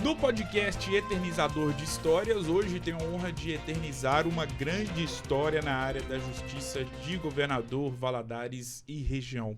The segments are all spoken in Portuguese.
No podcast Eternizador de Histórias, hoje tenho a honra de eternizar uma grande história na área da justiça de Governador Valadares e região.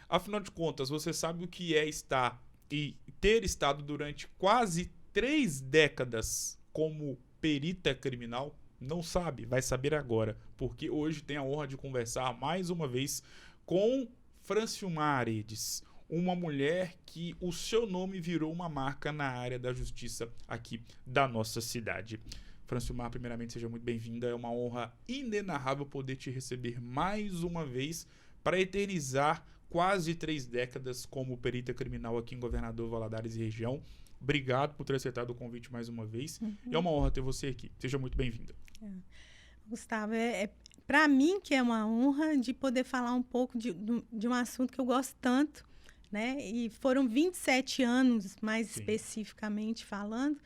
Afinal de contas, você sabe o que é estar e ter estado durante quase 3 décadas como perita criminal? Não sabe? Vai saber agora, porque hoje tenho a honra de conversar mais uma vez com Francilmar Aredes, uma mulher que o seu nome virou uma marca na área da justiça aqui da nossa cidade. Francilmar, primeiramente, seja muito bem-vinda. É uma honra inenarrável poder te receber mais uma vez para eternizar quase 3 décadas como perita criminal aqui em Governador Valadares e região. Obrigado por ter aceitado o convite mais uma vez. É uma honra ter você aqui. Seja muito bem-vinda. Gustavo, para mim que é uma honra de poder falar um pouco de um assunto que eu gosto tanto, né? E foram 27 anos, mais especificamente falando,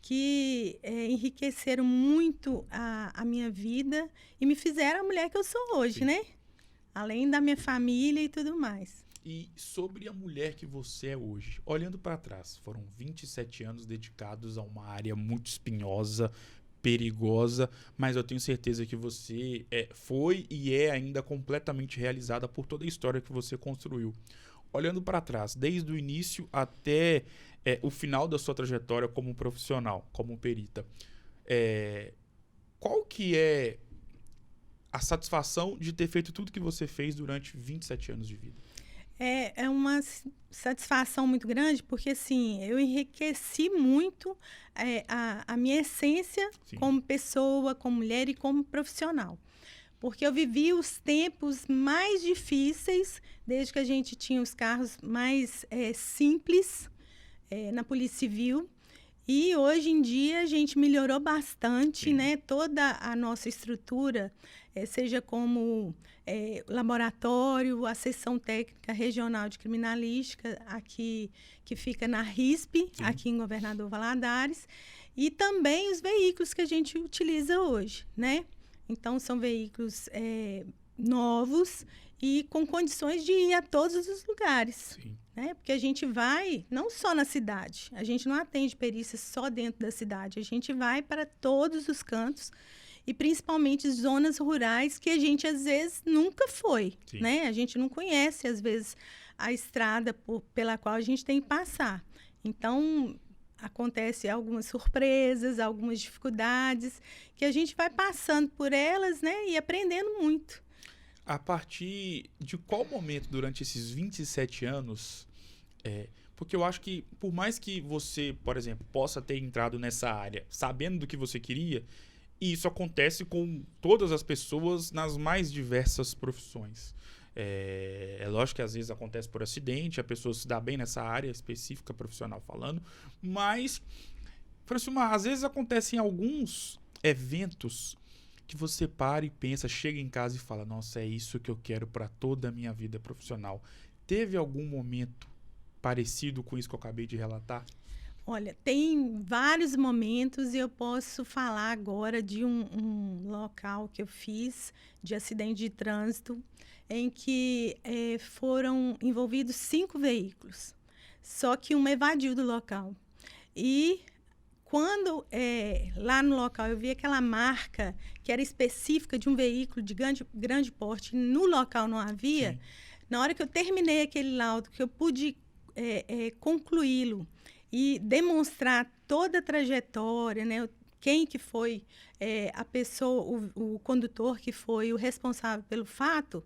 que enriqueceram muito a minha vida e me fizeram a mulher que eu sou hoje, né? Além da minha família e tudo mais. E sobre a mulher que você é hoje, olhando para trás, foram 27 anos dedicados a uma área muito espinhosa, perigosa, mas eu tenho certeza que você foi e é ainda completamente realizada por toda a história que você construiu. Olhando para trás, desde o início até o final da sua trajetória como profissional, como perita, qual que é a satisfação de ter feito tudo que você fez durante 27 anos de vida? É uma satisfação muito grande, porque assim, eu enriqueci muito a minha essência como pessoa, como mulher e como profissional. Porque eu vivi os tempos mais difíceis, desde que a gente tinha os carros mais simples na Polícia Civil. E hoje em dia a gente melhorou bastante, né? Toda a nossa estrutura, seja como laboratório, a seção técnica regional de criminalística, aqui que fica na RISP, aqui em Governador Valadares, e também os veículos que a gente utiliza hoje, né? Então, são veículos novos e com condições de ir a todos os lugares. Né? Porque a gente vai, não só na cidade, a gente não atende perícia só dentro da cidade, a gente vai para todos os cantos e principalmente zonas rurais que a gente, às vezes, nunca foi. Né? A gente não conhece, às vezes, a estrada pela qual a gente tem que passar. Então, acontece algumas surpresas, algumas dificuldades, que a gente vai passando por elas, né, e aprendendo muito. A partir de qual momento durante esses 27 anos, porque eu acho que por mais que você, por exemplo, possa ter entrado nessa área sabendo do que você queria, e isso acontece com todas as pessoas nas mais diversas profissões. É lógico que às vezes acontece por acidente, a pessoa se dá bem nessa área específica, profissional falando, mas, Francilmar, às vezes acontecem alguns eventos que você para e pensa, chega em casa e fala, nossa, é isso que eu quero para toda a minha vida profissional. Teve algum momento parecido com isso que eu acabei de relatar? Olha, tem vários momentos e eu posso falar agora de um local que eu fiz de acidente de trânsito em que foram envolvidos 5 veículos, só que um evadiu do local. E quando lá no local eu vi aquela marca que era específica de um veículo de grande porte, no local não havia, na hora que eu terminei aquele laudo, que eu pude concluí-lo, e demonstrar toda a trajetória, né? Quem que foi a pessoa, o condutor que foi o responsável pelo fato,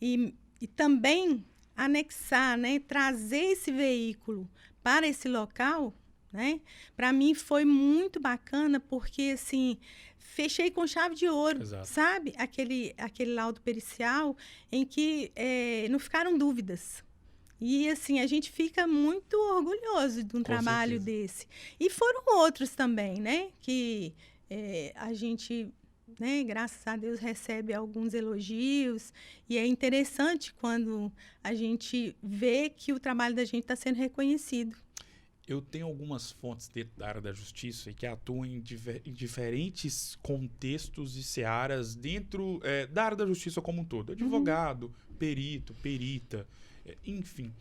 e também anexar, né? Trazer esse veículo para esse local, né? Para mim foi muito bacana, porque assim, fechei com chave de ouro. Exato. Sabe? Aquele laudo pericial em que não ficaram dúvidas. E, assim, a gente fica muito orgulhoso de um trabalho desse. E foram outros também, né? Que a gente, né, graças a Deus, recebe alguns elogios. E é interessante quando a gente vê que o trabalho da gente está sendo reconhecido. Eu tenho algumas fontes dentro da área da justiça que atuam em diferentes contextos e searas dentro da área da justiça como um todo. Advogado, perito, perita, enfim.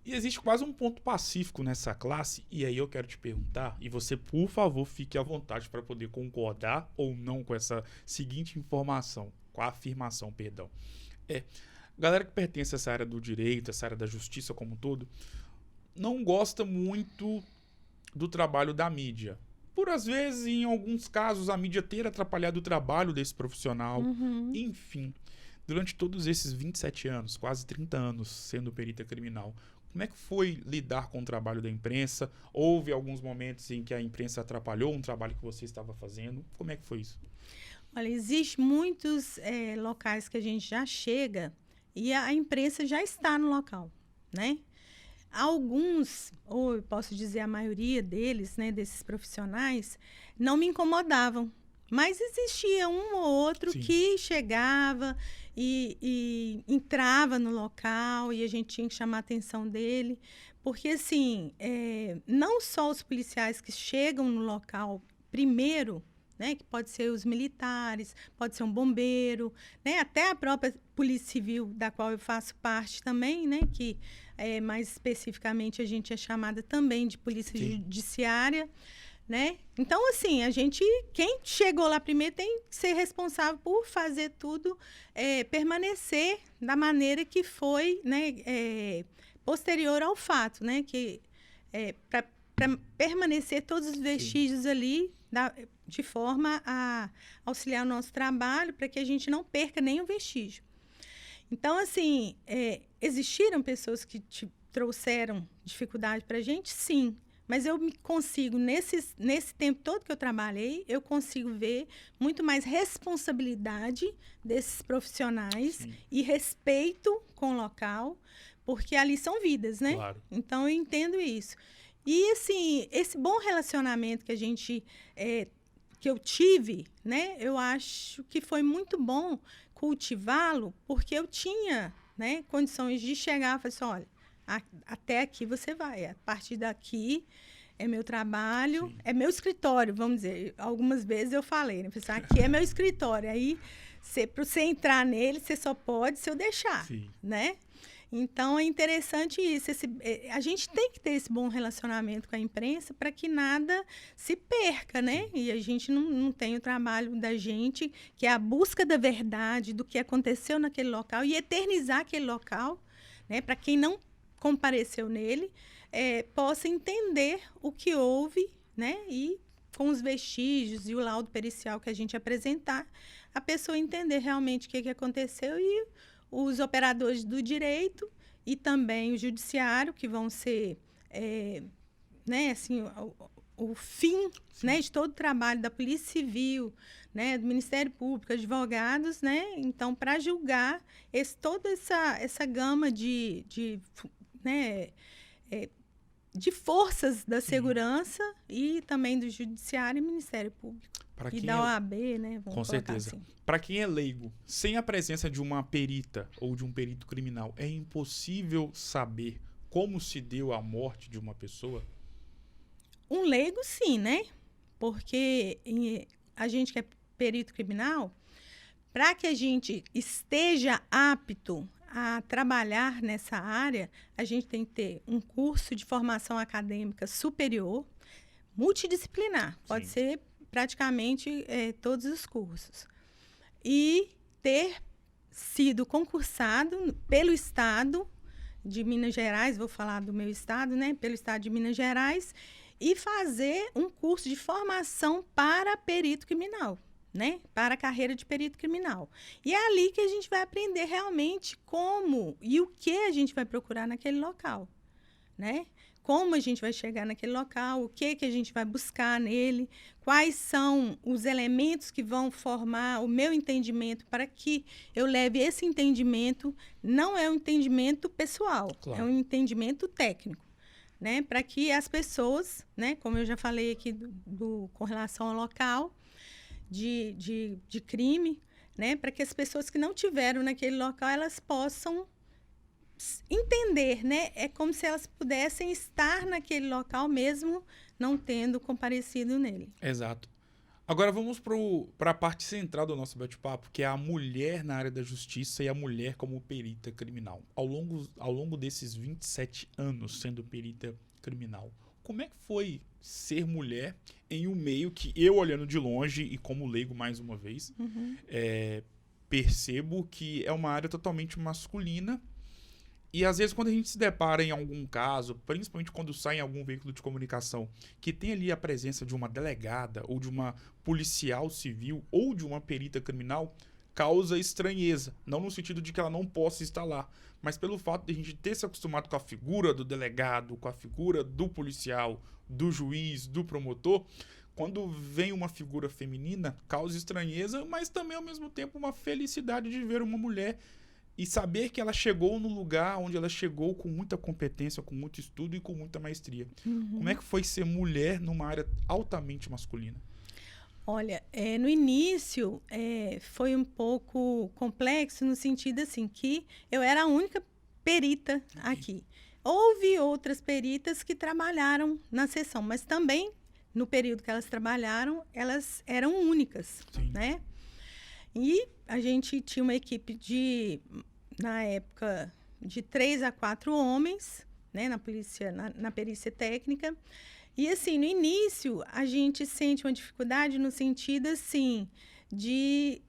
E existe quase um ponto pacífico nessa classe, e aí eu quero te perguntar, e você, por favor, fique à vontade para poder concordar ou não com essa seguinte informação, com a afirmação, perdão. Galera que pertence a essa área do direito, essa área da justiça como um todo, não gosta muito do trabalho da mídia. Por, às vezes, em alguns casos, a mídia ter atrapalhado o trabalho desse profissional. Enfim, durante todos esses 27 anos, quase 30 anos sendo perita criminal, como é que foi lidar com o trabalho da imprensa? Houve alguns momentos em que a imprensa atrapalhou um trabalho que você estava fazendo? Como é que foi isso? Olha, existem muitos locais que a gente já chega e a imprensa já está no local, né? Alguns, ou eu posso dizer a maioria deles, né, desses profissionais, não me incomodavam. Mas existia um ou outro Sim. que chegava e entrava no local e a gente tinha que chamar a atenção dele. Porque, assim, não só os policiais que chegam no local primeiro, né, que pode ser os militares, pode ser um bombeiro, né, até a própria Polícia Civil, da qual eu faço parte também, né, que mais especificamente a gente é chamada também de Polícia Sim. Judiciária, né? Então, assim, quem chegou lá primeiro tem que ser responsável por fazer tudo permanecer da maneira que foi, né, posterior ao fato, né, que para permanecer todos os vestígios ali de forma a auxiliar o nosso trabalho para que a gente não perca nenhum vestígio. Então, assim, existiram pessoas que trouxeram dificuldade para a gente? Sim. Mas eu consigo, nesse tempo todo que eu trabalhei, eu consigo ver muito mais responsabilidade desses profissionais. Sim. E respeito com o local, porque ali são vidas, né? Claro. Então, eu entendo isso. E, assim, esse bom relacionamento que a gente... que eu tive, né? Eu acho que foi muito bom cultivá-lo, porque eu tinha, né, condições de chegar e falar assim, olha, até aqui você vai, a partir daqui é meu trabalho, sim, é meu escritório, vamos dizer. Algumas vezes eu falei, né, assim, aqui é meu escritório, aí para você entrar nele, você só pode se eu deixar, sim, né? Então, é interessante isso. A gente tem que ter esse bom relacionamento com a imprensa para que nada se perca, né? Sim. E a gente não tem o trabalho da gente, que é a busca da verdade, do que aconteceu naquele local e eternizar aquele local, né? Para quem não compareceu nele, possa entender o que houve, né? E com os vestígios e o laudo pericial que a gente apresentar, a pessoa entender realmente o que aconteceu e os operadores do direito e também o judiciário, que vão ser, né, assim, o fim, né, de todo o trabalho da Polícia Civil, né, do Ministério Público, advogados, né, então, para julgar toda essa gama né, de forças da segurança e também do Judiciário e Ministério Público. E da OAB, né? Com certeza. Assim. Para quem é leigo, sem a presença de uma perita ou de um perito criminal, é impossível saber como se deu a morte de uma pessoa? Um leigo, sim, né? Porque a gente que é perito criminal, para que a gente esteja apto a trabalhar nessa área, a gente tem que ter um curso de formação acadêmica superior, multidisciplinar. Pode Sim. ser praticamente todos os cursos. E ter sido concursado pelo Estado de Minas Gerais, vou falar do meu estado, né? Pelo Estado de Minas Gerais, e fazer um curso de formação para perito criminal, né? Para a carreira de perito criminal. E é ali que a gente vai aprender realmente como e o que a gente vai procurar naquele local, né? Como a gente vai chegar naquele local, o que a gente vai buscar nele, quais são os elementos que vão formar o meu entendimento para que eu leve esse entendimento, não é um entendimento pessoal, claro. É um entendimento técnico, né? Para que as pessoas, né, como eu já falei aqui com relação ao local de crime, né, para que as pessoas que não tiveram naquele local, elas possam entender, né? É como se elas pudessem estar naquele local mesmo não tendo comparecido nele. Exato. Agora vamos para a parte central do nosso bate-papo, que é a mulher na área da justiça e a mulher como perita criminal. Ao longo desses 27 anos sendo perita criminal, como é que foi ser mulher em um meio que eu, olhando de longe e como leigo mais uma vez, percebo que é uma área totalmente masculina. E às vezes quando a gente se depara em algum caso, principalmente quando sai em algum veículo de comunicação, que tem ali a presença de uma delegada ou de uma policial civil ou de uma perita criminal, causa estranheza. Não no sentido de que ela não possa estar lá, mas pelo fato de a gente ter se acostumado com a figura do delegado, com a figura do policial, do juiz, do promotor. Quando vem uma figura feminina, causa estranheza, mas também ao mesmo tempo uma felicidade de ver uma mulher e saber que ela chegou no lugar onde ela chegou com muita competência, com muito estudo e com muita maestria. Como é que foi ser mulher numa área altamente masculina? Olha, no início foi um pouco complexo no sentido assim que eu era a única perita aqui. Houve outras peritas que trabalharam na seção, mas também no período que elas trabalharam, elas eram únicas, né? E a gente tinha uma equipe na época, de 3 a 4 homens, né, na perícia técnica. E, assim, no início, a gente sente uma dificuldade no sentido, assim, de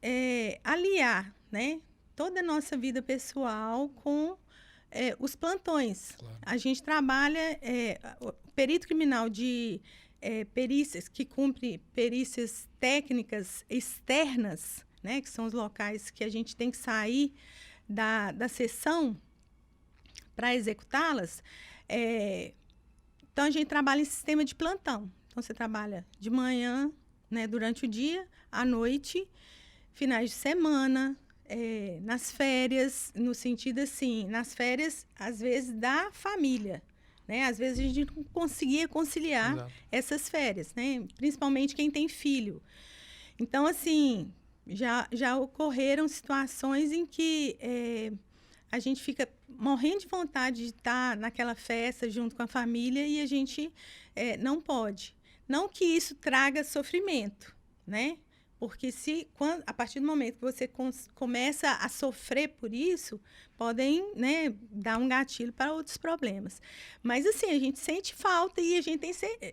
aliar, né, toda a nossa vida pessoal com os plantões. Claro. A gente trabalha, o perito criminal de perícias, que cumpre perícias técnicas externas, né, que são os locais que a gente tem que sair da sessão para executá-las. Então, a gente trabalha em sistema de plantão. Então, você trabalha de manhã, né, durante o dia, à noite, finais de semana, nas férias, no sentido assim, nas férias, às vezes, da família. Né? Às vezes, a gente não conseguia conciliar Exato. Essas férias, né? Principalmente quem tem filho. Então, assim, já ocorreram situações em que a gente fica morrendo de vontade de estar naquela festa junto com a família e a gente não pode. Não que isso traga sofrimento, né? Porque a partir do momento que você começa a sofrer por isso, podem, né, dar um gatilho para outros problemas. Mas, assim, a gente sente falta e a gente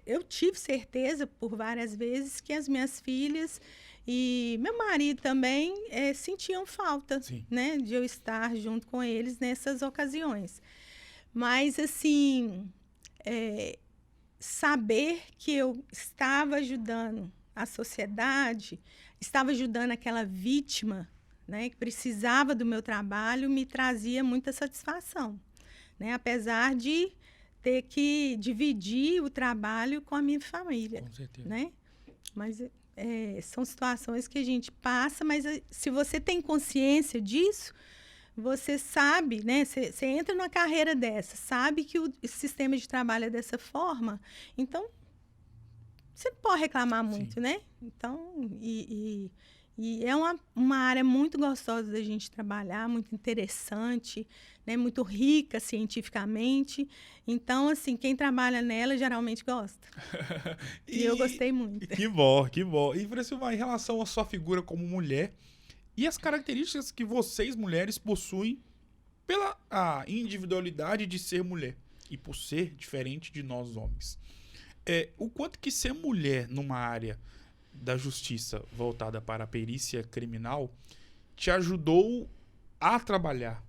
eu tive certeza por várias vezes que as minhas filhas e meu marido também sentiam falta, né, de eu estar junto com eles nessas ocasiões. Mas, assim, saber que eu estava ajudando a sociedade, estava ajudando aquela vítima, né, que precisava do meu trabalho, me trazia muita satisfação, né, apesar de ter que dividir o trabalho com a minha família. Com certeza. Né? Mas são situações que a gente passa, mas se você tem consciência disso, você sabe, né? Você entra numa carreira dessa, sabe que o sistema de trabalho é dessa forma, então você não pode reclamar muito, Sim. né? Então, e é uma área muito gostosa da gente trabalhar, muito interessante, né? Muito rica cientificamente. Então, assim, quem trabalha nela geralmente gosta. e eu gostei muito. Que bom, que bom. E, Francilmar, em relação à sua figura como mulher e as características que vocês, mulheres, possuem pela a individualidade de ser mulher e por ser diferente de nós, homens. O quanto que ser mulher numa área da justiça voltada para a perícia criminal te ajudou a trabalhar?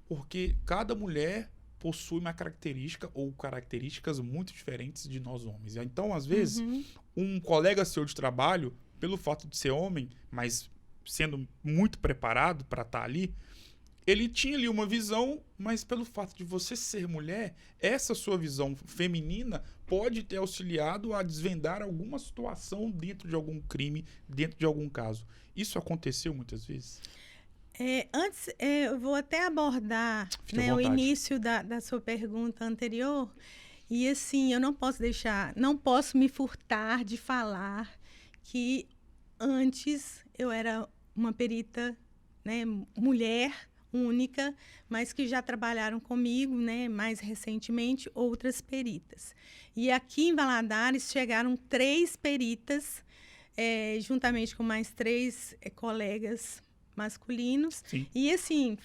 Porque cada mulher possui uma característica ou características muito diferentes de nós homens. Então, às vezes, um colega seu de trabalho, pelo fato de ser homem, mas sendo muito preparado para estar ali, ele tinha ali uma visão, mas pelo fato de você ser mulher, essa sua visão feminina pode ter auxiliado a desvendar alguma situação dentro de algum crime, dentro de algum caso. Isso aconteceu muitas vezes? Antes, eu vou até abordar, né, o início da sua pergunta anterior. E, assim, eu não posso me furtar de falar que antes eu era uma perita, né, mulher, única, mas que já trabalharam comigo, né, mais recentemente, outras peritas. E aqui em Valadares chegaram 3 peritas juntamente com mais 3 colegas masculinos. Sim. E, assim,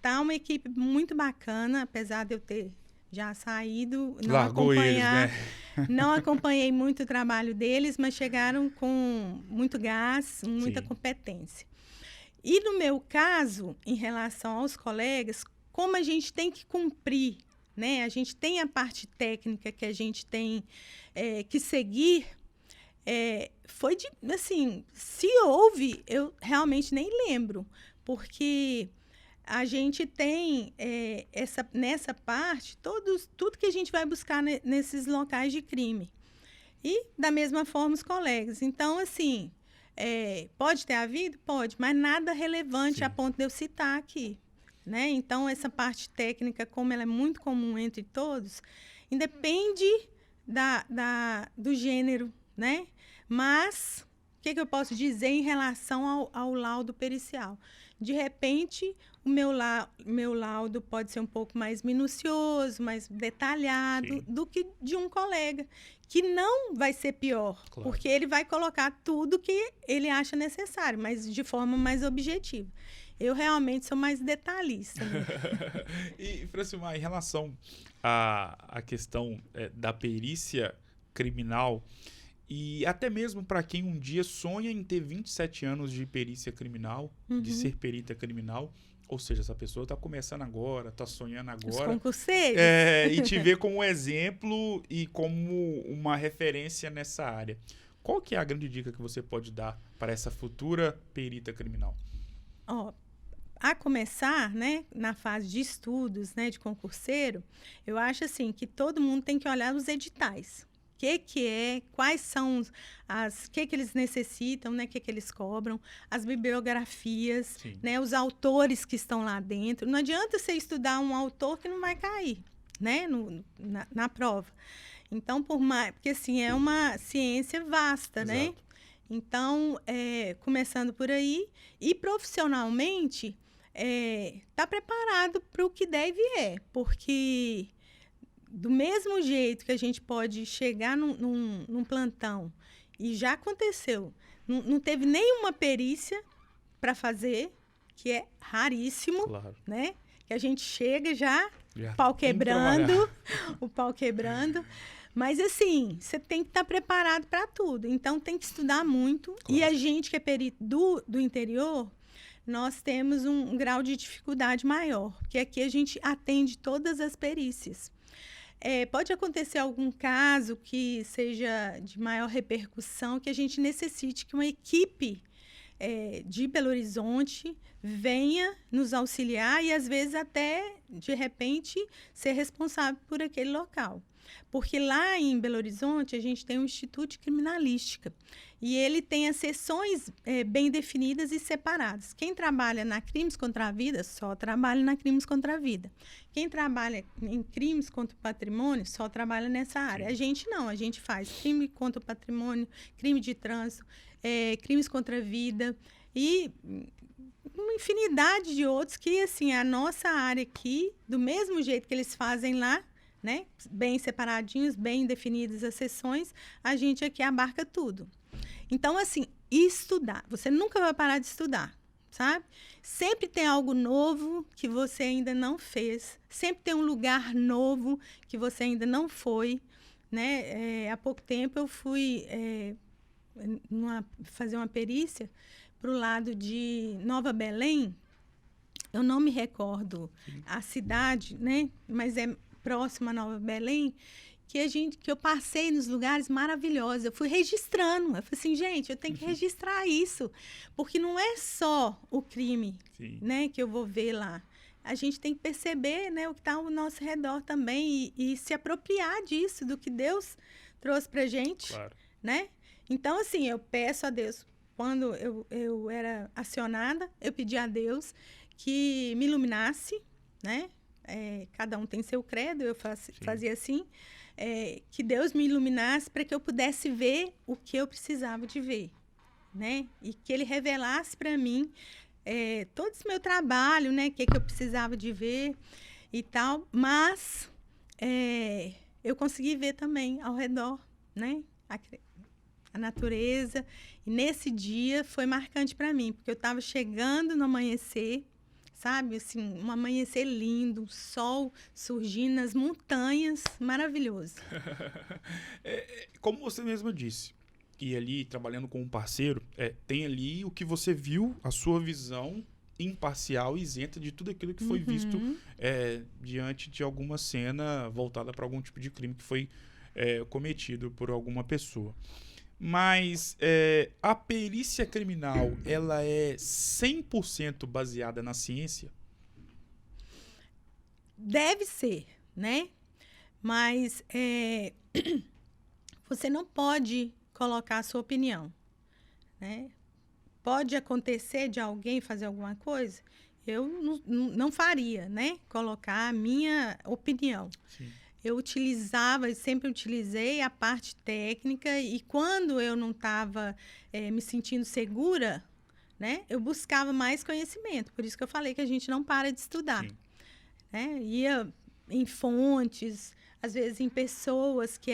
tá uma equipe muito bacana, apesar de eu ter já saído, Largou eles, né? Não acompanhei muito o trabalho deles, mas chegaram com muito gás, muita Sim. competência. E no meu caso, em relação aos colegas, como a gente tem que cumprir, né? A gente tem a parte técnica que a gente tem que seguir, foi de, assim, se houve, eu realmente nem lembro, porque a gente tem nessa parte tudo que a gente vai buscar nesses locais de crime. E, da mesma forma, os colegas. Então, assim, pode ter havido? Pode, mas nada relevante Sim. a ponto de eu citar aqui. Né? Então, essa parte técnica, como ela é muito comum entre todos, independe do gênero, né? Mas, o que eu posso dizer em relação ao laudo pericial? De repente, o meu laudo pode ser um pouco mais minucioso, mais detalhado, Sim. do que de um colega, que não vai ser pior, Claro. porque ele vai colocar tudo que ele acha necessário, mas de forma mais objetiva. Eu realmente sou mais detalhista. Né? E, Francilmar, em relação à questão da perícia criminal, e até mesmo para quem um dia sonha em ter 27 anos de perícia criminal, de ser perita criminal, ou seja, essa pessoa está começando agora, está sonhando agora. Os concurseiros. E te ver como um exemplo e como uma referência nessa área. Qual que é a grande dica que você pode dar para essa futura perita criminal? A começar, né, na fase de estudos, né, de concurseiro, eu acho assim que todo mundo tem que olhar os editais. O que quais são o que eles necessitam, né, o que eles cobram, as bibliografias, né, os autores que estão lá dentro. Não adianta você estudar um autor que não vai cair, né, na prova. Então, porque assim, é uma ciência vasta, Exato. né? Então, começando por aí, e profissionalmente, tá preparado para o que deve porque do mesmo jeito que a gente pode chegar num plantão, e já aconteceu, não teve nenhuma perícia para fazer, que é raríssimo, Claro. né? Que a gente chega já pau quebrando, o pau quebrando. Mas, assim, você tem que estar preparado para tudo. Então, tem que estudar muito. Claro. E a gente que é perito do interior, nós temos um grau de dificuldade maior. Porque aqui a gente atende todas as perícias. Pode acontecer algum caso que seja de maior repercussão, que a gente necessite que uma equipe de Belo Horizonte venha nos auxiliar e, às vezes, até, de repente, ser responsável por aquele local. Porque lá em Belo Horizonte, a gente tem um Instituto de Criminalística. E ele tem as seções bem definidas e separadas. Quem trabalha na Crimes contra a Vida, só trabalha na Crimes contra a Vida. Quem trabalha em Crimes contra o Patrimônio, só trabalha nessa área. Sim. A gente não, a gente faz crime contra o patrimônio, crime de trânsito, crimes contra a vida e uma infinidade de outros que, assim, a nossa área aqui, do mesmo jeito que eles fazem lá, né? Bem separadinhos, bem definidas as sessões, a gente aqui abarca tudo. Então, assim, estudar. Você nunca vai parar de estudar, sabe? Sempre tem algo novo que você ainda não fez. Sempre tem um lugar novo que você ainda não foi, né? Há pouco tempo eu fui fazer uma perícia para o lado de Nova Belém. Eu não me recordo a cidade, né? Mas é próxima a Nova Belém, que eu passei nos lugares maravilhosos. Eu fui registrando. Eu falei assim, gente, eu tenho que registrar isso. Porque não é só o crime, né, que eu vou ver lá. A gente tem que perceber, né, o que está ao nosso redor também e se apropriar disso, do que Deus trouxe pra gente. Claro. Né? Então, assim, eu peço a Deus. Quando eu era acionada, eu pedi a Deus que me iluminasse, né? Cada um tem seu credo, eu fazia assim, que Deus me iluminasse para que eu pudesse ver o que eu precisava de ver, né? E que Ele revelasse para mim todo esse meu trabalho, né? O que eu precisava de ver e tal, mas eu consegui ver também ao redor, né? a natureza. E nesse dia foi marcante para mim, porque eu estava chegando no amanhecer, sabe? Assim, um amanhecer lindo, um sol surgindo nas montanhas, maravilhoso. Como você mesma disse, e ali trabalhando com um parceiro, tem ali o que você viu, a sua visão imparcial e isenta de tudo aquilo que foi visto diante de alguma cena voltada para algum tipo de crime que foi cometido por alguma pessoa. Mas a perícia criminal, ela é 100% baseada na ciência? Deve ser, né? Mas você não pode colocar a sua opinião, né? Pode acontecer de alguém fazer alguma coisa, eu não faria, né? Colocar a minha opinião. Sim. Eu sempre utilizei a parte técnica e quando eu não estava me sentindo segura, né? Eu buscava mais conhecimento. Por isso que eu falei que a gente não para de estudar. Sim. Né? Ia em fontes, às vezes em pessoas que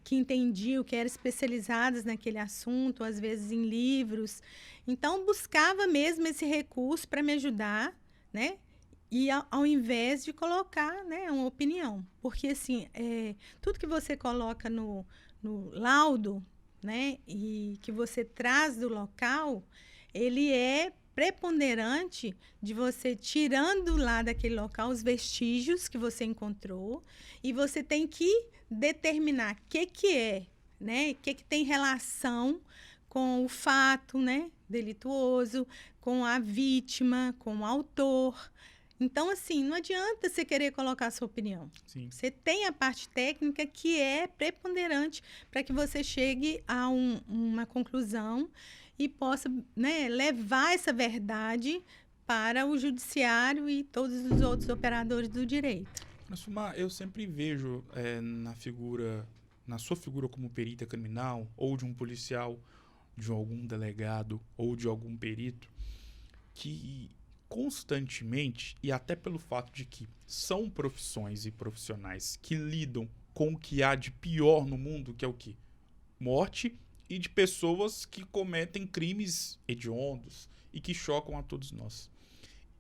que entendiam, que eram especializadas naquele assunto, às vezes em livros. Então, buscava mesmo esse recurso para me ajudar, né? E ao invés de colocar, né, uma opinião. Porque, assim, tudo que você coloca no laudo, né, e que você traz do local, ele é preponderante de você tirando lá daquele local os vestígios que você encontrou e você tem que determinar o que é, né? O que tem relação com o fato, né, delituoso, com a vítima, com o autor. Então, assim, não adianta você querer colocar a sua opinião. Sim. Você tem a parte técnica que é preponderante para que você chegue a uma conclusão e possa, né, levar essa verdade para o judiciário e todos os outros operadores do direito. Sumar, eu sempre vejo na sua figura como perita criminal, ou de um policial, de algum delegado, ou de algum perito, que constantemente, e até pelo fato de que são profissões e profissionais que lidam com o que há de pior no mundo, que é o quê? Morte, e de pessoas que cometem crimes hediondos e que chocam a todos nós.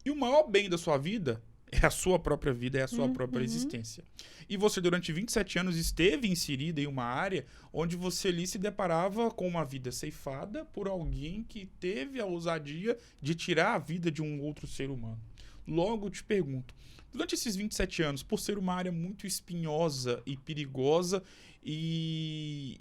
E o maior bem da sua vida é a sua própria vida, é a sua própria existência. E você, durante 27 anos, esteve inserida em uma área onde você ali se deparava com uma vida ceifada por alguém que teve a ousadia de tirar a vida de um outro ser humano. Logo, eu te pergunto, durante esses 27 anos, por ser uma área muito espinhosa e perigosa e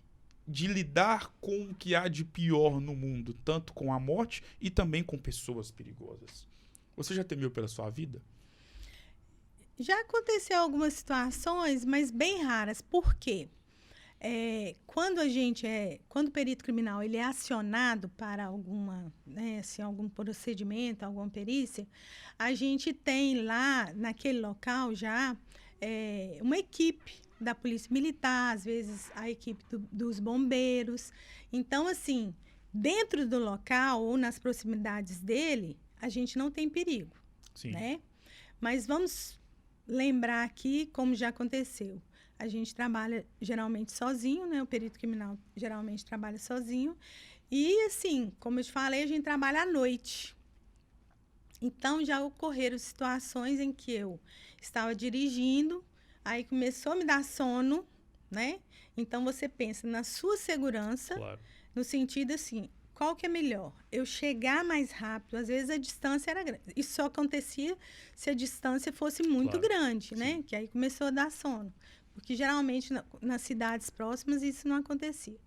de lidar com o que há de pior no mundo, tanto com a morte e também com pessoas perigosas, você já temeu pela sua vida? Já aconteceu algumas situações, mas bem raras. Por quê? Quando o perito criminal ele é acionado para algum procedimento, alguma perícia, a gente tem lá naquele local já uma equipe da Polícia Militar, às vezes a equipe dos bombeiros. Então, assim, dentro do local ou nas proximidades dele, a gente não tem perigo. Sim. Né? Mas vamos lembrar aqui como já aconteceu. A gente trabalha geralmente sozinho, né? O perito criminal geralmente trabalha sozinho. E, assim, como eu te falei, a gente trabalha à noite. Então, já ocorreram situações em que eu estava dirigindo, aí começou a me dar sono, né? Então, você pensa na sua segurança, Claro. No sentido assim, qual que é melhor? Eu chegar mais rápido, às vezes a distância era grande. Isso só acontecia se a distância fosse muito grande, né? Sim. Que aí começou a dar sono. Porque geralmente nas cidades próximas isso não acontecia.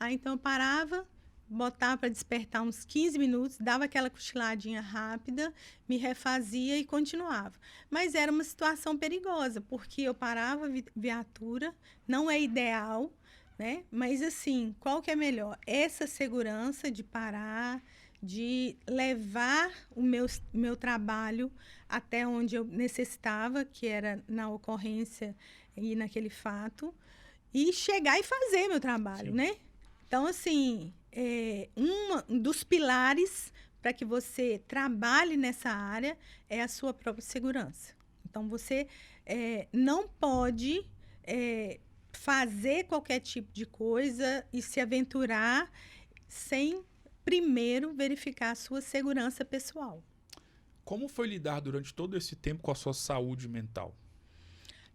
Aí então eu parava, botava para despertar uns 15 minutos, dava aquela cochiladinha rápida, me refazia e continuava. Mas era uma situação perigosa, porque eu parava a viatura, não é ideal, né? Mas, assim, qual que é melhor? Essa segurança de parar, de levar o meu trabalho até onde eu necessitava, que era na ocorrência e naquele fato, e chegar e fazer meu trabalho, Sim. né? Então, assim, um dos pilares para que você trabalhe nessa área é a sua própria segurança. Então, você não pode fazer qualquer tipo de coisa e se aventurar sem primeiro verificar a sua segurança pessoal. Como foi lidar durante todo esse tempo com a sua saúde mental?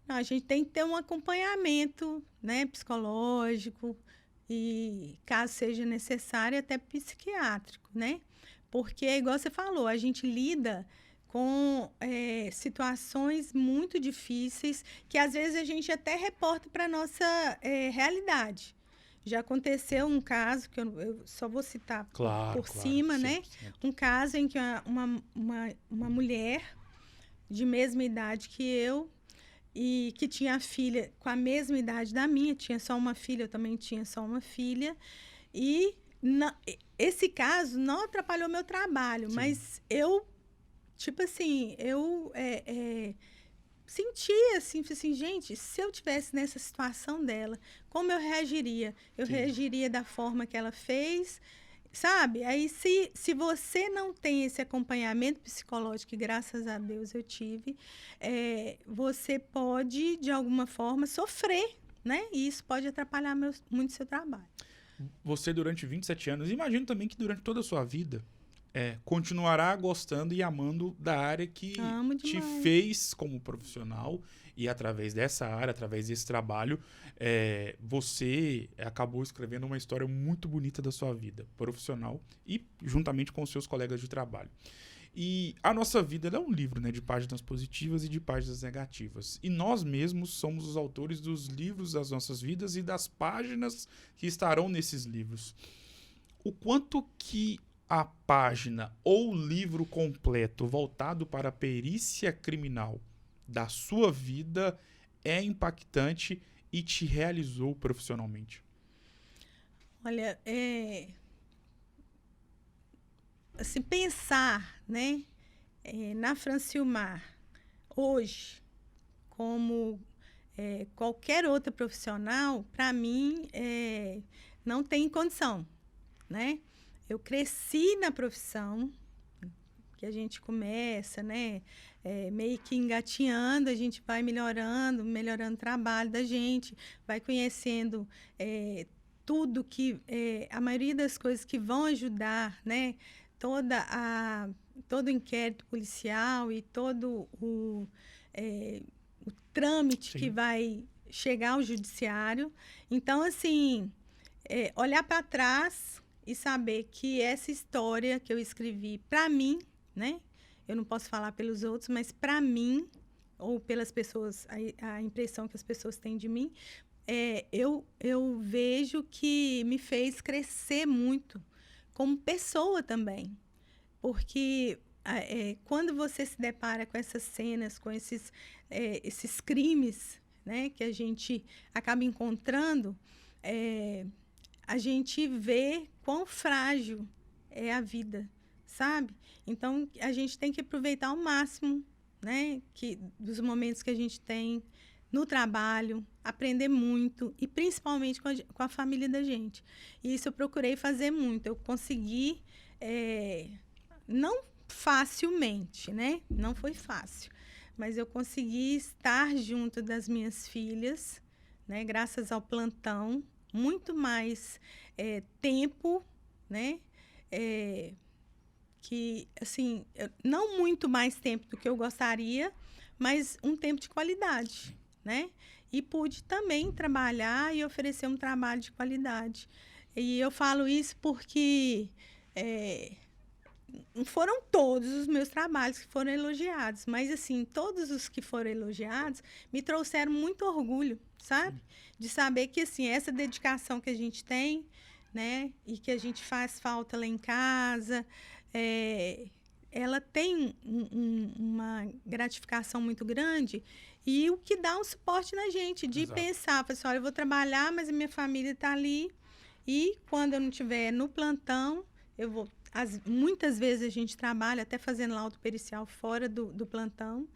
Não, a gente tem que ter um acompanhamento, né, psicológico e, caso seja necessário, até psiquiátrico, né? Porque, igual você falou, a gente lida com situações muito difíceis que, às vezes, a gente até reporta para a nossa realidade. Já aconteceu um caso, que eu só vou citar por cima, né? Um caso em que uma mulher de mesma idade que eu, e que tinha a filha com a mesma idade da minha, tinha só uma filha, eu também tinha só uma filha, e esse caso não atrapalhou meu trabalho, sim, mas eu, tipo assim, eu senti assim, gente, se eu tivesse nessa situação dela, como eu reagiria? Eu sim, reagiria da forma que ela fez, sabe? Aí, se você não tem esse acompanhamento psicológico, que graças a Deus eu tive, você pode, de alguma forma, sofrer, né? E isso pode atrapalhar muito o seu trabalho. Você, durante 27 anos, imagino também que durante toda a sua vida, continuará gostando e amando da área que te fez como profissional, e através dessa área, através desse trabalho, você acabou escrevendo uma história muito bonita da sua vida profissional e juntamente com os seus colegas de trabalho. E a nossa vida é um livro, né, de páginas positivas e de páginas negativas. E nós mesmos somos os autores dos livros das nossas vidas e das páginas que estarão nesses livros. O quanto que a página ou livro completo voltado para a perícia criminal da sua vida é impactante e te realizou profissionalmente? Olha, assim, pensar, né, na Francilmar hoje como qualquer outra profissional, para mim, não tem condição, né? Eu cresci na profissão, que a gente começa, né? Meio que engatinhando, a gente vai melhorando o trabalho da gente, vai conhecendo tudo que... a maioria das coisas que vão ajudar, né? Todo o inquérito policial e todo o trâmite, sim, que vai chegar ao judiciário. Então, assim, olhar para trás e saber que essa história que eu escrevi para mim, né? Eu não posso falar pelos outros, mas para mim, ou pelas pessoas, a impressão que as pessoas têm de mim, eu vejo que me fez crescer muito como pessoa também. Porque quando você se depara com essas cenas, com esses crimes, né, que a gente acaba encontrando, a gente vê quão frágil é a vida, sabe? Então, a gente tem que aproveitar ao máximo, né, dos momentos que a gente tem no trabalho, aprender muito, e principalmente com a família da gente. E isso eu procurei fazer muito. Eu consegui, não facilmente, né? Não foi fácil, mas eu consegui estar junto das minhas filhas, né, graças ao plantão, muito mais tempo, né? Que, assim, não muito mais tempo do que eu gostaria, mas um tempo de qualidade, né? E pude também trabalhar e oferecer um trabalho de qualidade. E eu falo isso porque não foram todos os meus trabalhos que foram elogiados, mas, assim, todos os que foram elogiados me trouxeram muito orgulho, sabe? De saber que, assim, essa dedicação que a gente tem, né, e que a gente faz falta lá em casa, ela tem uma gratificação muito grande, e o que dá um suporte na gente, de exato, pensar, assim, olha, eu vou trabalhar, mas a minha família está ali, e quando eu não estiver no plantão, eu vou... muitas vezes a gente trabalha até fazendo laudo pericial fora do plantão,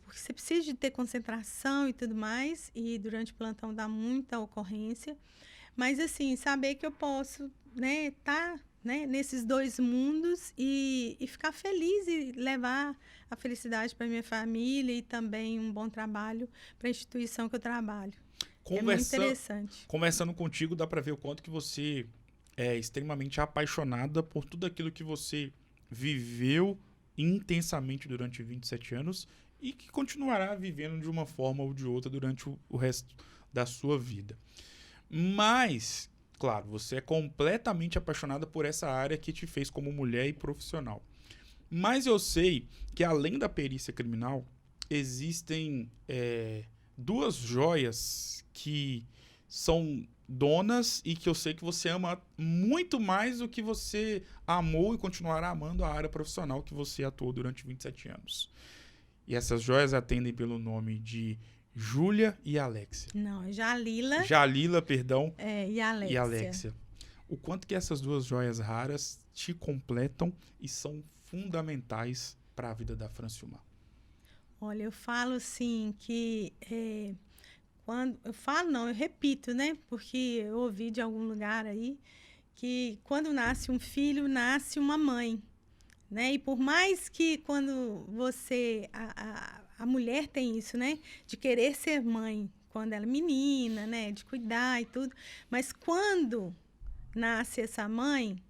porque você precisa de ter concentração e tudo mais, e durante o plantão dá muita ocorrência. Mas, assim, saber que eu posso, né, tá, né, nesses dois mundos e ficar feliz e levar a felicidade para minha família e também um bom trabalho para a instituição que eu trabalho. É muito interessante. Conversando contigo, dá para ver o quanto que você é extremamente apaixonada por tudo aquilo que você viveu intensamente durante 27 anos e que continuará vivendo de uma forma ou de outra durante o resto da sua vida. Mas, claro, você é completamente apaixonada por essa área que te fez como mulher e profissional. Mas eu sei que, além da perícia criminal, existem duas joias que são donas e que eu sei que você ama muito mais do que você amou e continuará amando a área profissional que você atuou durante 27 anos. E essas joias atendem pelo nome de Júlia e Alexia. Não, Jalila. Jalila, perdão. E Alexia. E Alexia. O quanto que essas duas joias raras te completam e são fundamentais para a vida da Franciumar. Olha, eu falo assim que quando eu falo não, eu repito, né? Porque eu ouvi de algum lugar aí que quando nasce um filho, nasce uma mãe, né? E por mais que quando você a mulher tem isso, né? De querer ser mãe quando ela é menina, né? De cuidar e tudo, mas quando nasce essa mãe,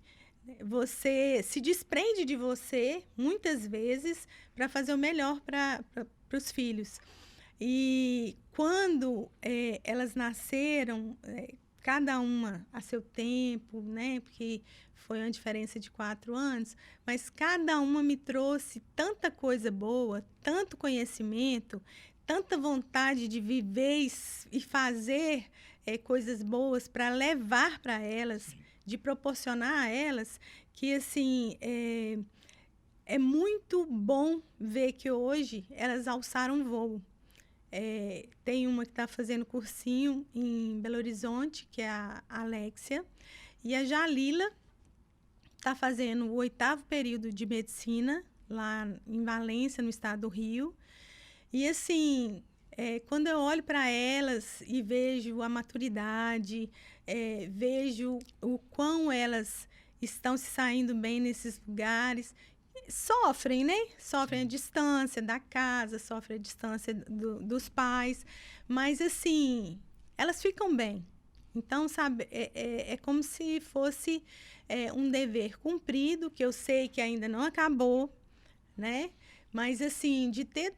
você se desprende de você muitas vezes para fazer o melhor para os filhos. E quando elas nasceram, cada uma a seu tempo, né? Porque foi uma diferença de 4 anos, mas cada uma me trouxe tanta coisa boa, tanto conhecimento, tanta vontade de viver e fazer coisas boas para levar para elas, de proporcionar a elas, que assim é muito bom ver que hoje elas alçaram voo. Tem uma que está fazendo cursinho em Belo Horizonte, que é a Alexia, e a Jalila está fazendo o 8º período de medicina lá em Valência, no estado do Rio. E assim, quando eu olho para elas e vejo a maturidade, vejo o quão elas estão se saindo bem nesses lugares, sofrem, né? Sofrem a distância da casa, sofrem a distância dos pais, mas assim, elas ficam bem. Então, sabe, é como se fosse um dever cumprido, que eu sei que ainda não acabou, né? Mas assim, de ter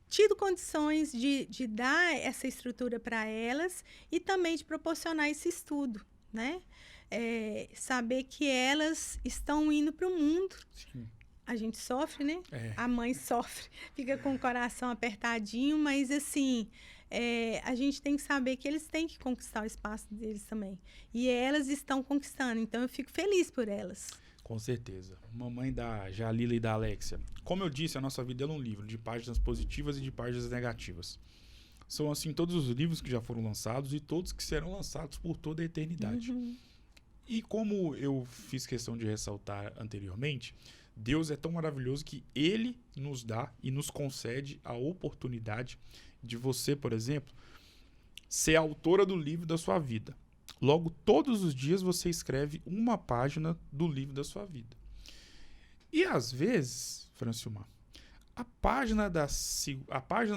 tido condições de dar essa estrutura para elas e também de proporcionar esse estudo, né? Saber que elas estão indo para o mundo. Sim. A gente sofre, né? A mãe sofre, fica com o coração apertadinho, mas assim, a gente tem que saber que eles têm que conquistar o espaço deles também. E elas estão conquistando, então eu fico feliz por elas. Com certeza. Mamãe da Jalila e da Alexia. Como eu disse, a nossa vida é um livro de páginas positivas e de páginas negativas. São assim todos os livros que já foram lançados e todos que serão lançados por toda a eternidade. Uhum. E como eu fiz questão de ressaltar anteriormente, Deus é tão maravilhoso que Ele nos dá e nos concede a oportunidade de você, por exemplo, ser a autora do livro da sua vida. Logo, todos os dias você escreve uma página do livro da sua vida. E às vezes, Franciumar, a página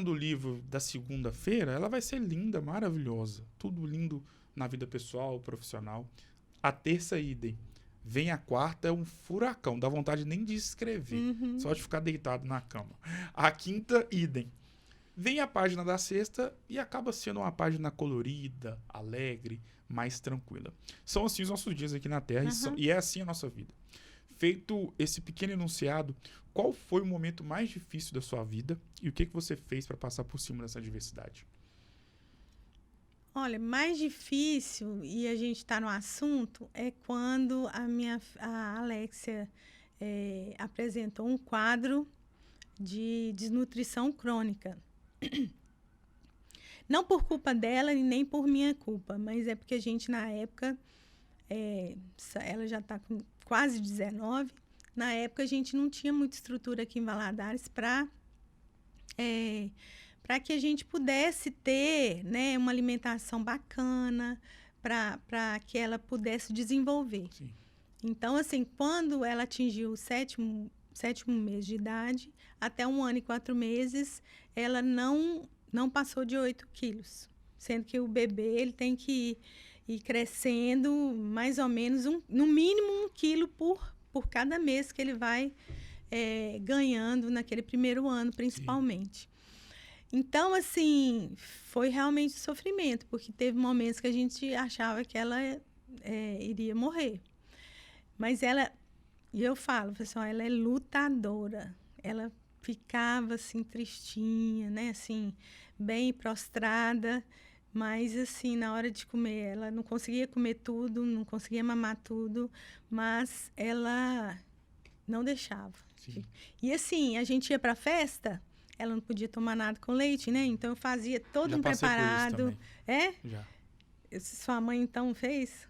do livro da segunda-feira, ela vai ser linda, maravilhosa. Tudo lindo na vida pessoal, profissional. A terça, idem. Vem a quarta, é um furacão. Dá vontade nem de escrever. Uhum. Só de ficar deitado na cama. A quinta, idem. Vem a página da sexta e acaba sendo uma página colorida, alegre, mais tranquila. São assim os nossos dias aqui na Terra e é assim a nossa vida. Feito esse pequeno enunciado, qual foi o momento mais difícil da sua vida e o que você fez para passar por cima dessa adversidade? Olha, mais difícil, e a gente está no assunto, é quando a Alexia apresentou um quadro de desnutrição crônica. Não por culpa dela e nem por minha culpa, mas é porque a gente, na época, ela já está com quase 19, na época a gente não tinha muita estrutura aqui em Valadares para que a gente pudesse ter, né, uma alimentação bacana, para que ela pudesse desenvolver. Sim. Então, assim, quando ela atingiu o sétimo mês de idade, até 1 ano e 4 meses, ela não passou de 8 quilos. sendo que o bebê ele tem que ir crescendo mais ou menos, no mínimo 1 quilo por cada mês que ele vai ganhando naquele primeiro ano, principalmente. Sim. Então, assim, foi realmente sofrimento, porque teve momentos que a gente achava que ela iria morrer. Mas ela, e eu falo, pessoal, ela é lutadora. Ela ficava, assim, tristinha, né? Assim, bem prostrada. Mas, assim, na hora de comer, ela não conseguia comer tudo, não conseguia mamar tudo. Mas ela não deixava. Sim. E, assim, a gente ia para a festa... Ela não podia tomar nada com leite, né? Então, eu fazia todo um preparado. Já. Sua mãe, então, fez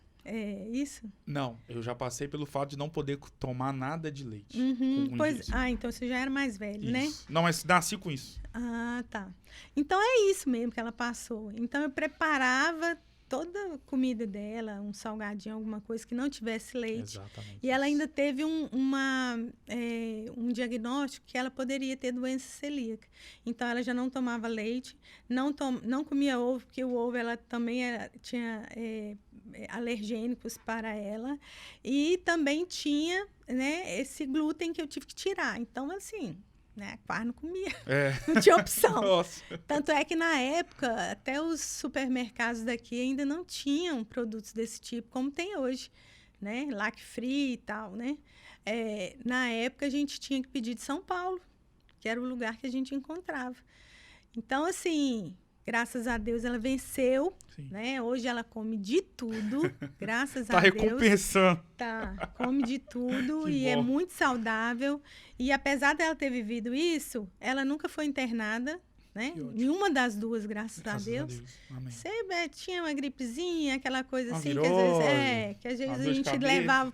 isso? Não, eu já passei pelo fato de não poder tomar nada de leite. Então você já era mais velho, né? Não, mas nasci com isso. Ah, tá. Então, é isso mesmo que ela passou. Então, eu preparava toda a comida dela, um salgadinho, alguma coisa que não tivesse leite. Exatamente. E ela ainda teve um diagnóstico que ela poderia ter doença celíaca. Então, ela já não tomava leite, não comia ovo, porque o ovo ela também tinha alergênicos para ela. E também tinha, né, esse glúten que eu tive que tirar. Então, assim... Né? Quase não comia. Não tinha opção. Nossa. Tanto é que, na época, até os supermercados daqui ainda não tinham produtos desse tipo, como tem hoje, né? Lac free e tal, né? Na época, a gente tinha que pedir de São Paulo, que era o lugar que a gente encontrava. Então, assim... Graças a Deus, ela venceu, né? Hoje ela come de tudo, graças a Deus. Tá recompensando. Tá, come de tudo e é muito saudável. E apesar dela ter vivido isso, ela nunca foi internada, né? Nenhuma das duas, graças a Deus. Amém. Você tinha uma gripezinha, aquela coisa uma assim, virose, que às vezes a gente levava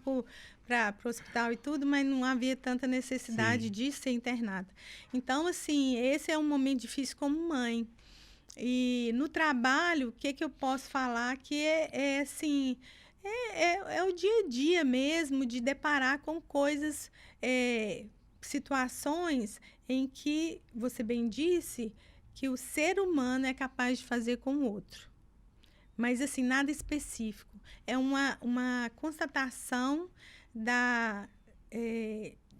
para o hospital e tudo, mas não havia tanta necessidade de ser internada. Então, assim, esse é um momento difícil como mãe. E no trabalho, o que eu posso falar que assim, é o dia a dia mesmo de deparar com coisas, situações em que, você bem disse, que o ser humano é capaz de fazer com o outro. Mas, assim, nada específico. É uma constatação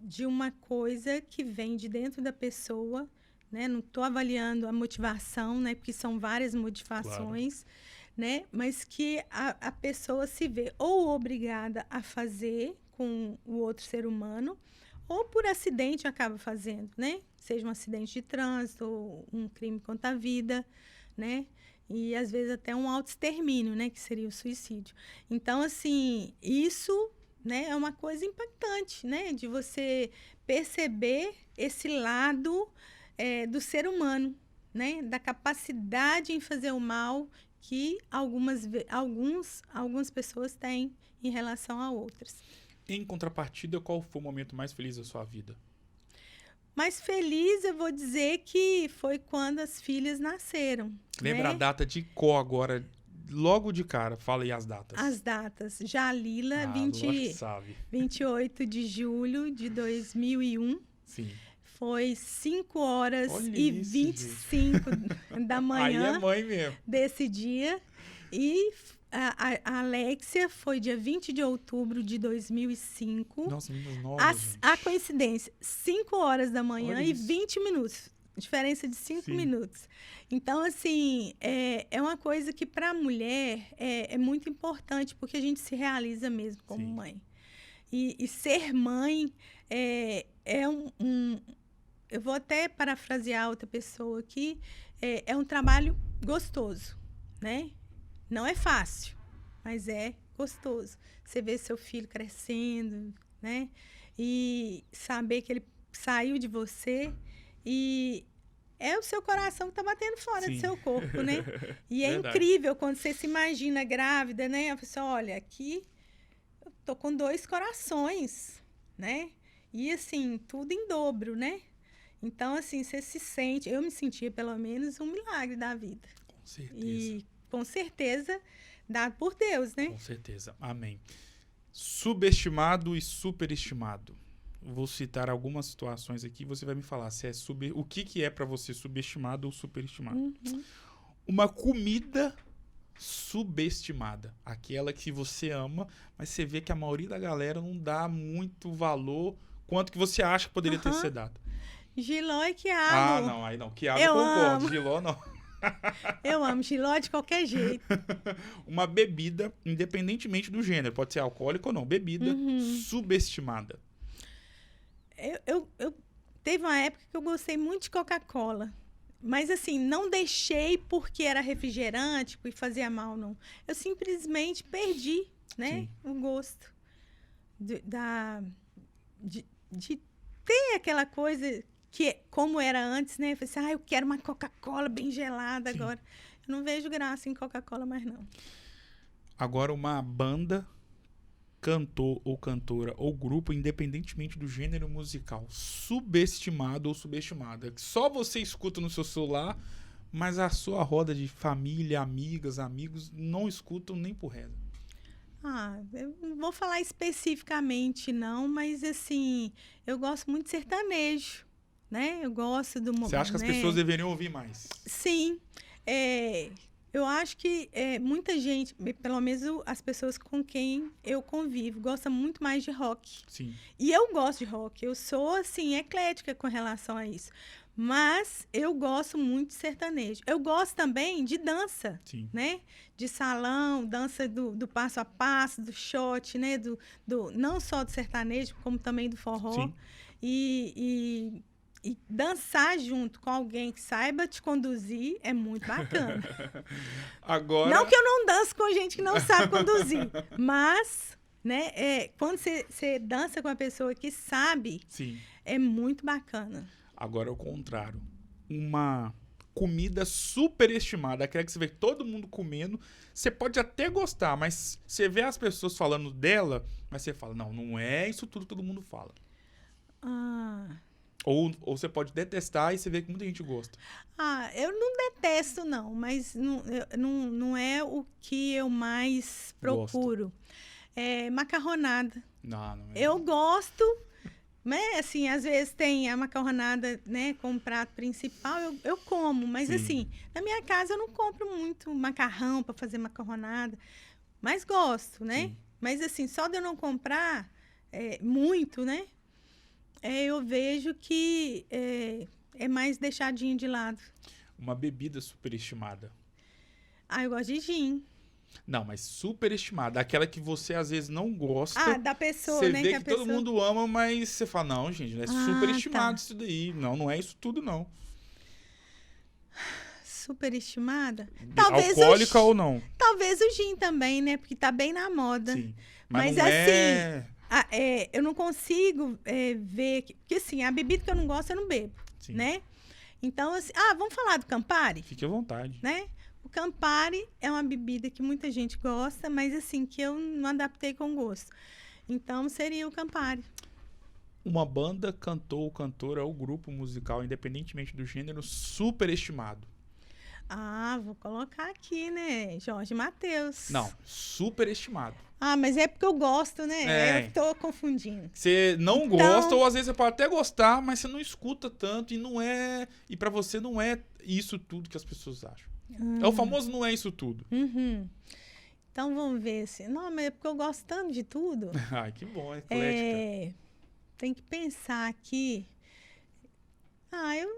de uma coisa que vem de dentro da pessoa, né? Não estou avaliando a motivação, né? Porque são várias motivações, claro, né? Mas que a pessoa se vê ou obrigada a fazer com o outro ser humano, ou por acidente acaba fazendo, né? Seja um acidente de trânsito, ou um crime contra a vida, né? E, às vezes, até um autoextermínio, né? Que seria o suicídio. Então, assim, isso, né, é uma coisa impactante, né? De você perceber esse lado do ser humano, né? Da capacidade em fazer o mal que algumas pessoas têm em relação a outras. Em contrapartida, qual foi o momento mais feliz da sua vida? Mais feliz, eu vou dizer que foi quando as filhas nasceram. Lembra, né, a data de agora, logo de cara? Fala aí as datas. As datas. Jalila, 28 de julho de 2001. Sim. Foi 5h25 da manhã. Aí é mãe mesmo. Desse dia. E a Alexia foi dia 20 de outubro de 2005. Nossa, meninas novas, a coincidência, 5h da manhã. Olha, e 20 minutos. Diferença de 5 minutos. Então, assim, é uma coisa que para a mulher é muito importante, porque a gente se realiza mesmo como mãe. E ser mãe eu vou até parafrasear outra pessoa aqui, é um trabalho gostoso, né? Não é fácil, mas é gostoso. Você vê seu filho crescendo, né? E saber que ele saiu de você e é o seu coração que está batendo fora do seu corpo, né? E é incrível quando você se imagina grávida, né? A pessoa, olha, aqui eu tô com 2 corações, né? E, assim, tudo em dobro, né? Então, assim, você se sente... Eu me sentia, pelo menos, um milagre da vida. Com certeza. E, com certeza, dado por Deus, né? Com certeza. Amém. Subestimado e superestimado. Vou citar algumas situações aqui. Você vai me falar se é o que é para você subestimado ou superestimado. Uhum. Uma comida subestimada. Aquela que você ama, mas você vê que a maioria da galera não dá muito valor quanto que você acha que poderia ter sido dado. Jiló e Ah, quiabo. não, aí não. Quiabo Eu eu concordo. amo. Giló, não. Eu amo jiló de qualquer jeito. Uma bebida, independentemente do gênero, pode ser alcoólico ou não, bebida subestimada. Eu teve uma época que eu gostei muito de Coca-Cola. Mas assim, não deixei porque era refrigerante e fazia mal, não. Eu simplesmente perdi, né? Sim. O gosto de ter aquela coisa que, como era antes, né? Eu falei assim, eu quero uma Coca-Cola bem gelada Sim. agora. Eu não vejo graça em Coca-Cola mais, não. Agora, uma banda, cantor ou cantora ou grupo, independentemente do gênero musical, subestimado ou subestimada. Só você escuta no seu celular, mas a sua roda de família, amigas, amigos não escutam nem por reza. Eu não vou falar especificamente, não, mas assim, eu gosto muito de sertanejo, né? Eu gosto do momento. Você acha que as pessoas deveriam ouvir mais? Sim. Eu acho que muita gente, pelo menos as pessoas com quem eu convivo, gosta muito mais de rock. Sim. E eu gosto de rock. Eu sou, assim, eclética com relação a isso. Mas eu gosto muito de sertanejo. Eu gosto também de dança, Sim. né? De salão, dança do passo a passo, do shot, né? Não só do sertanejo, como também do forró. Sim. E dançar junto com alguém que saiba te conduzir é muito bacana. Agora... Não que eu não danço com gente que não sabe conduzir, mas, né, quando você dança com uma pessoa que sabe, Sim. é muito bacana. Agora é o contrário. Uma comida superestimada, aquela que você vê todo mundo comendo, você pode até gostar, mas você vê as pessoas falando dela, mas você fala, não é isso tudo que todo mundo fala. Ou você pode detestar e você vê que muita gente gosta. Eu não detesto, não, mas não é o que eu mais procuro. É macarronada. Não é. Eu gosto, né? Assim, às vezes tem a macarronada, né, como prato principal, eu como, mas Sim. assim, na minha casa eu não compro muito macarrão para fazer macarronada, mas gosto, né? Sim. Mas assim, só de eu não comprar muito, né? Eu vejo que é mais deixadinho de lado. Uma bebida superestimada. Eu gosto de gin. Não, mas superestimada. Aquela que você às vezes não gosta. Da pessoa, você né? vê que que todo mundo ama, mas você fala, não, gente, é superestimado isso daí. Não é isso tudo, não. Superestimada? Talvez alcoólica ou não? Talvez o gin também, né? Porque tá bem na moda. Sim. Mas não assim, eu não consigo ver... Porque assim, a bebida que eu não gosto, eu não bebo, Sim. né? Então, assim... vamos falar do Campari? Fique à vontade. Né? O Campari é uma bebida que muita gente gosta, mas assim, que eu não adaptei com gosto. Então, seria o Campari. Uma banda, cantor, cantora ou grupo musical, independentemente do gênero, superestimado. Vou colocar aqui, né? Jorge Mateus. Não, superestimado. Mas é porque eu gosto, né? Eu tô confundindo. Você não gosta, ou às vezes você pode até gostar, mas você não escuta tanto e não é... E pra você não é isso tudo que as pessoas acham. É o famoso não é isso tudo. Uhum. Então, vamos ver assim. Não, mas é porque eu gosto tanto de tudo. Ai, que bom, é eclética. Tem que pensar aqui.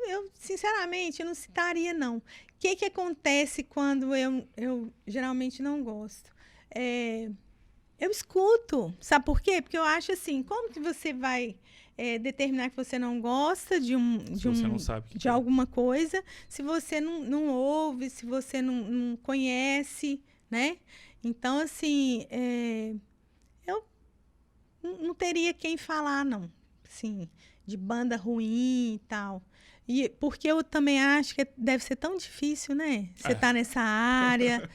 Eu sinceramente, eu não citaria, não. O que acontece quando eu geralmente não gosto? Eu escuto. Sabe por quê? Porque eu acho assim, como que você vai determinar que você não gosta de você não sabe de alguma coisa, se você não ouve, se você não conhece, né? Então, assim, eu não teria quem falar, não. Assim, de banda ruim e tal. Porque eu também acho que deve ser tão difícil, né? Você tá nessa área,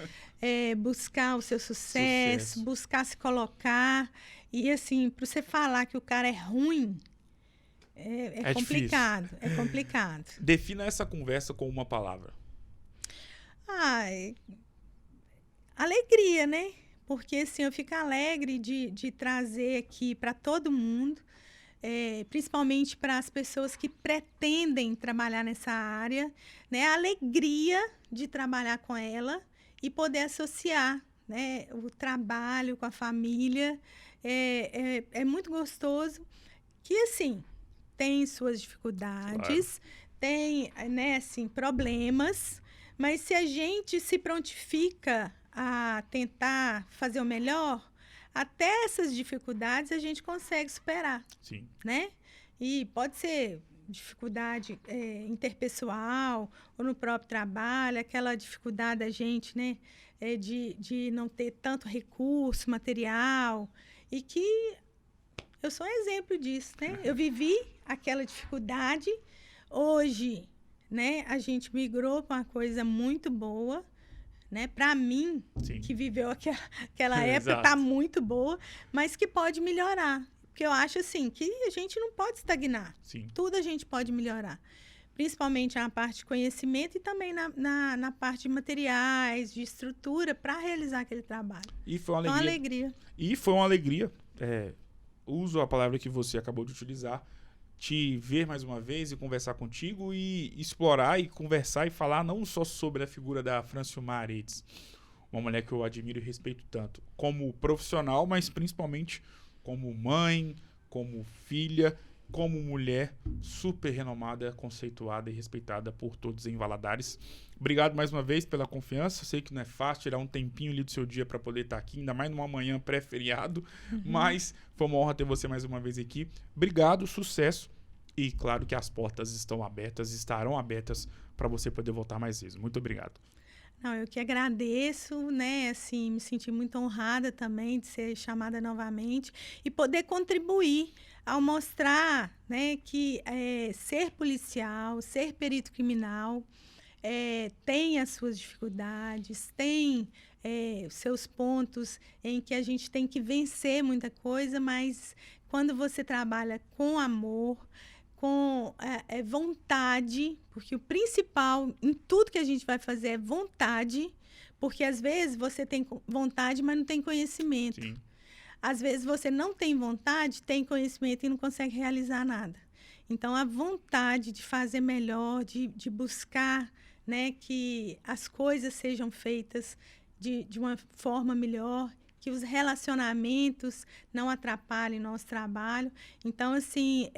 buscar o seu sucesso, buscar se colocar. E, assim, para você falar que o cara é ruim, é complicado. Difícil. É complicado. Defina essa conversa com uma palavra. Alegria, né? Porque, assim, eu fico alegre de trazer aqui para todo mundo principalmente para as pessoas que pretendem trabalhar nessa área, né? A alegria de trabalhar com ela e poder associar, né, o trabalho com a família. É muito gostoso, que, assim, tem suas dificuldades, claro, tem, né, assim, problemas, mas se a gente se prontifica a tentar fazer o melhor, até essas dificuldades a gente consegue superar. Sim. Né? E pode ser dificuldade interpessoal ou no próprio trabalho, aquela dificuldade da gente, né, de não ter tanto recurso material, e que eu sou um exemplo disso, né? Eu vivi aquela dificuldade, hoje, né, a gente migrou para uma coisa muito boa, né? Para mim, sim, que viveu aquela época, está muito boa, mas que pode melhorar. Porque eu acho, assim, que a gente não pode estagnar. Sim. Tudo a gente pode melhorar. Principalmente na parte de conhecimento e também na parte de materiais, de estrutura, para realizar aquele trabalho. E foi uma alegria. E foi uma alegria, uso a palavra que você acabou de utilizar, te ver mais uma vez e conversar contigo e explorar e conversar e falar não só sobre a figura da Francilmar Aredes, uma mulher que eu admiro e respeito tanto, como profissional, mas principalmente como mãe, como filha, como mulher super renomada, conceituada e respeitada por todos em Valadares. Obrigado mais uma vez pela confiança. Eu sei que não é fácil tirar um tempinho ali do seu dia para poder estar aqui, ainda mais numa manhã pré-feriado, mas foi uma honra ter você mais uma vez aqui. Obrigado, sucesso, e claro que as portas estão abertas, estarão abertas para você poder voltar mais vezes. Muito obrigado. Não, eu que agradeço, né, assim, me senti muito honrada também de ser chamada novamente e poder contribuir ao mostrar, né, que ser policial, ser perito criminal, tem as suas dificuldades, tem os seus pontos em que a gente tem que vencer muita coisa, mas quando você trabalha com amor, com vontade, porque o principal em tudo que a gente vai fazer é vontade, porque às vezes você tem vontade, mas não tem conhecimento. Sim. Às vezes você não tem vontade, tem conhecimento e não consegue realizar nada. Então, a vontade de fazer melhor, de buscar, né, que as coisas sejam feitas de uma forma melhor, que os relacionamentos não atrapalhem nosso trabalho. Então, assim,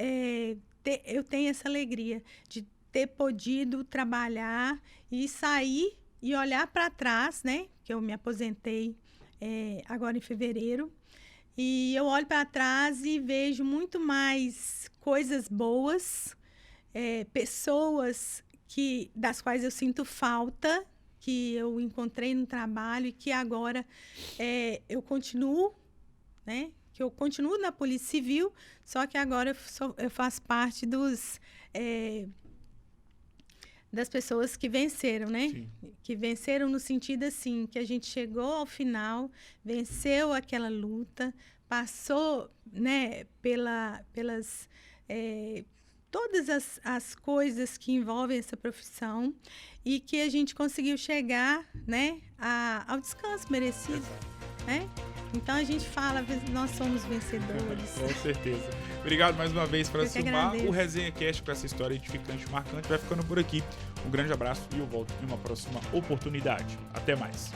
eu tenho essa alegria de ter podido trabalhar e sair e olhar para trás, né? Que eu me aposentei agora em fevereiro. E eu olho para trás e vejo muito mais coisas boas, pessoas das quais eu sinto falta, que eu encontrei no trabalho e que agora eu continuo, né? Que eu continuo na Polícia Civil, só que agora eu faço parte das pessoas que venceram, né? Sim. Que venceram no sentido, assim, que a gente chegou ao final, venceu aquela luta, passou, né, pelas todas as coisas que envolvem essa profissão e que a gente conseguiu chegar, né, ao descanso merecido, né? Então a gente fala, nós somos vencedores. Com certeza. Obrigado mais uma vez, Francilmar. O Resenha Cast com essa história edificante e marcante vai ficando por aqui. Um grande abraço e eu volto em uma próxima oportunidade. Até mais.